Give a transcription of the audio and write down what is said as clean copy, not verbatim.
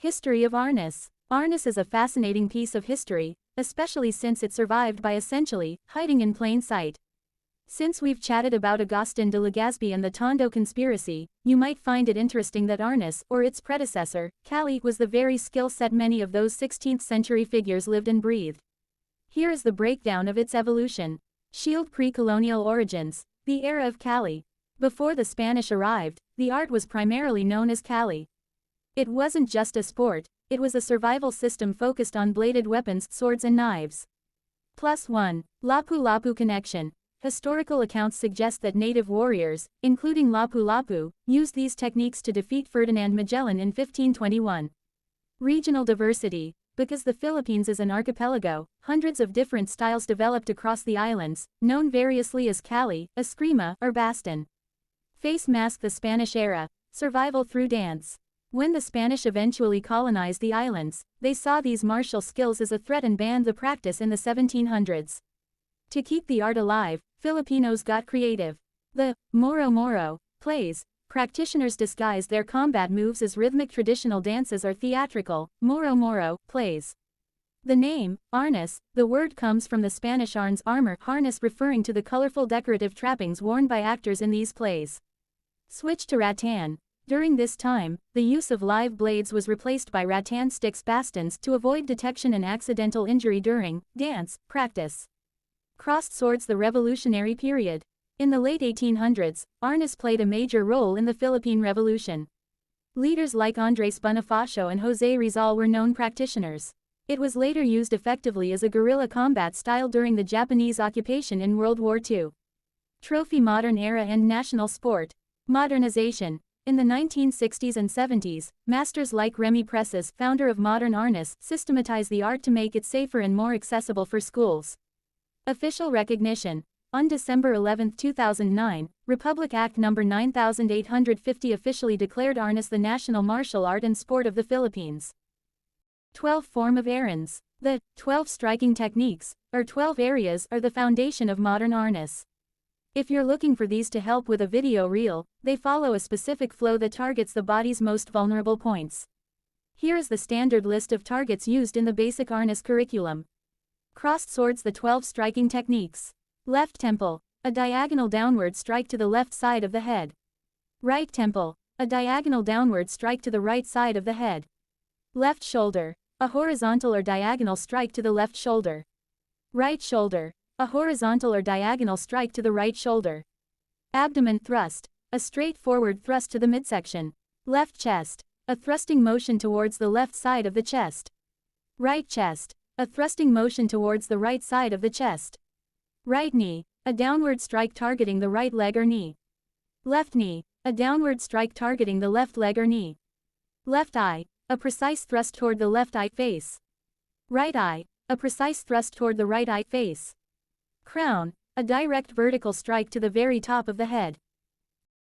History of Arnis. Arnis is a fascinating piece of history, especially since it survived by essentially hiding in plain sight. Since we've chatted about Augustin de Legazpi and the Tondo conspiracy, you might find it interesting that Arnis, or its predecessor, Cali, was the very skill set many of those 16th century figures lived and breathed. Here is the breakdown of its evolution. Shield pre-colonial origins. The era of Cali. Before the Spanish arrived, the art was primarily known as Cali. It wasn't just a sport, it was a survival system focused on bladed weapons, swords and knives. +1. Lapu-Lapu connection. Historical accounts suggest that native warriors, including Lapu-Lapu, used these techniques to defeat Ferdinand Magellan in 1521. Regional diversity. Because the Philippines is an archipelago, hundreds of different styles developed across the islands, known variously as Cali, Eskrima, or Baston. Face mask. The Spanish era. Survival through dance. When the Spanish eventually colonized the islands, they saw these martial skills as a threat and banned the practice in the 1700s. To keep the art alive, Filipinos got creative. The Moro Moro plays. Practitioners disguised their combat moves as rhythmic traditional dances or theatrical, Moro Moro plays. The name, Arnis, the word comes from the Spanish arns, armor, harness, referring to the colorful decorative trappings worn by actors in these plays. Switch to rattan. During this time, the use of live blades was replaced by rattan sticks, bastons, to avoid detection and accidental injury during dance practice. Crossed swords. The Revolutionary period. In the late 1800s, Arnis played a major role in the Philippine Revolution. Leaders like Andres Bonifacio and José Rizal were known practitioners. It was later used effectively as a guerrilla combat style during the Japanese occupation in World War II. Trophy. Modern era and national sport. Modernization. In the 1960s and 70s, masters like Remy Presas, founder of modern Arnis, systematized the art to make it safer and more accessible for schools. Official recognition. On December 11, 2009, Republic Act No. 9850 officially declared Arnis the national martial art and sport of the Philippines. 12 Form of errands. The 12 striking techniques, or 12 areas, are the foundation of modern Arnis. If you're looking for these to help with a video reel, they follow a specific flow that targets the body's most vulnerable points. Here is the standard list of targets used in the basic Arnis curriculum. Crossed swords. The 12 striking techniques. Left temple, a diagonal downward strike to the left side of the head. Right temple, a diagonal downward strike to the right side of the head. Left shoulder, a horizontal or diagonal strike to the left shoulder. Right shoulder, a horizontal or diagonal strike to the right shoulder. Abdomen thrust, a straightforward thrust to the midsection. Left chest, a thrusting motion towards the left side of the chest. Right chest, a thrusting motion towards the right side of the chest. Right knee, a downward strike targeting the right leg or knee. Left knee, a downward strike targeting the left leg or knee. Left eye, a precise thrust toward the left eye face. Right eye, a precise thrust toward the right eye face. Crown, a direct vertical strike to the very top of the head.